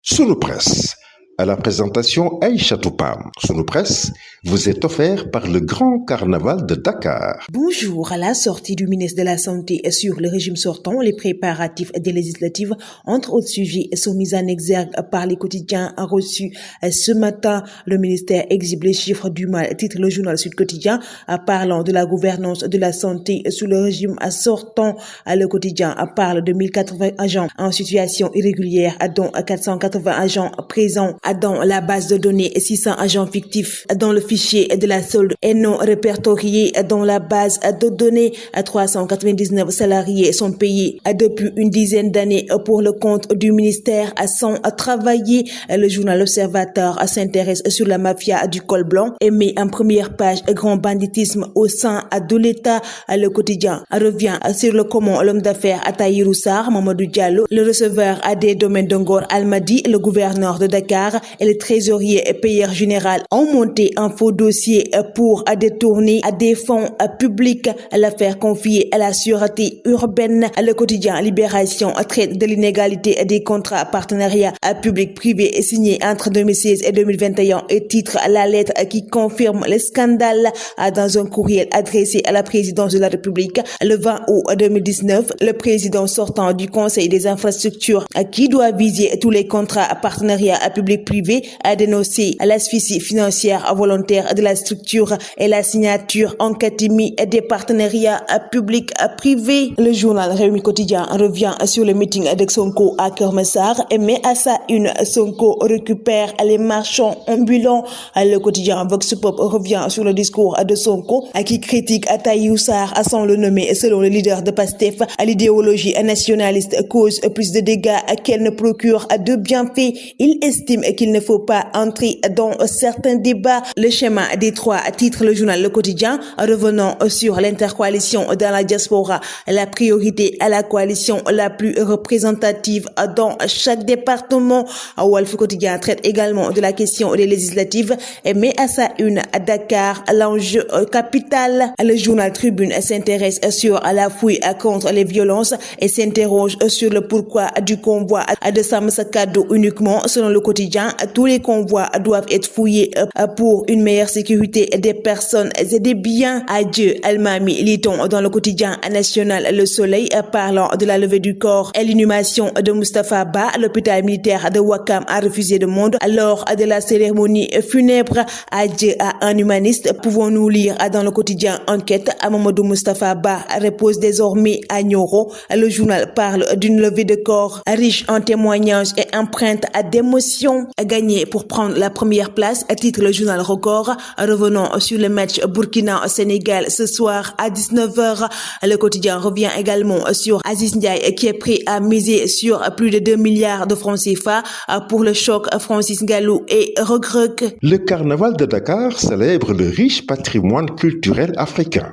Sunu Presse, à la présentation Aïcha Toupam. Sunu Presse vous est offert par le Grand Carnaval de Dakar. Bonjour. À la sortie du ministre de la Santé sur le régime sortant, les préparatifs des législatives, entre autres sujets, sont mis en exergue par les quotidiens reçus ce matin. Le ministère exhibe les chiffres du mal, titre le journal Sud Quotidien, parlant de la gouvernance de la santé sous le régime sortant. Le quotidien parle de 1080 agents en situation irrégulière, dont 480 agents présents dans la base de données, 600 agents fictifs dans le fichier de la solde et non répertoriés dans la base de données. 399 salariés sont payés depuis une dizaine d'années pour le compte du ministère sans travailler. Le journal L'Observateur s'intéresse sur la mafia du col blanc et met en première page grand banditisme au sein de l'État. Le quotidien revient sur le comment l'homme d'affaires Tahirou Sarr, Mamadou Diallo, le receveur des domaines de Ngor Almadi, le gouverneur de Dakar et le trésorier et payeur général ont monté un faux dossier pour détourner des fonds publics. L'affaire confiée à la sûreté urbaine. Le quotidien Libération traite de l'inégalité des contrats partenariats public-privé signés entre 2016 et 2021 et titre la lettre qui confirme le scandale. Dans un courriel adressé à la présidence de la République le 20 août 2019, le président sortant du Conseil des infrastructures qui doit viser tous les contrats partenariats public-privé a dénoncé l'asphyxie financière volontaire de la structure et la signature en catimini des partenariats publics-privés. Le journal Rewmi Quotidien revient sur le meeting de Sonko à Keur Massar et met à sa une Sonko récupère les marchands ambulants. Le quotidien Vox Pop revient sur le discours de Sonko qui critique Tahirou Sarr sans le nommer. Selon le leader de Pastef, l'idéologie nationaliste cause plus de dégâts qu'elle ne procure de bienfaits. Il estime qu'il ne faut pas entrer dans certains débats. Le schéma des trois, titre le journal Le Quotidien, revenant sur l'intercoalition dans la diaspora, la priorité à la coalition la plus représentative dans chaque département. Walf Quotidien traite également de la question des législatives et met à sa une à Dakar l'enjeu capital. Le journal Tribune s'intéresse sur la fouille contre les violences et s'interroge sur le pourquoi du convoi de Sam Sakado uniquement. Selon le quotidien, tous les convois doivent être fouillés pour une meilleure sécurité des personnes et des biens. Adieu Almami, lit-on dans le quotidien national Le Soleil, parlant de la levée du corps et l'inhumation de Moustapha Ba. L'hôpital militaire de Ouakam a refusé de monde lors de la cérémonie funèbre. Adieu à un humaniste, pouvons-nous lire dans le quotidien Enquête. Mamadou Moustapha Ba repose désormais à Nioro. Le journal parle d'une levée de corps riche en témoignages et empreinte d'émotions. Gagné pour prendre la première place, titre le journal Record. Revenons sur le match Burkina-Sénégal ce soir à 19h. Le quotidien revient également sur Aziz Ndiaye qui est prêt à miser sur plus de 2 milliards de francs CFA pour le choc Francis Ngannou et Reug Reug. Le Carnaval de Dakar célèbre le riche patrimoine culturel africain.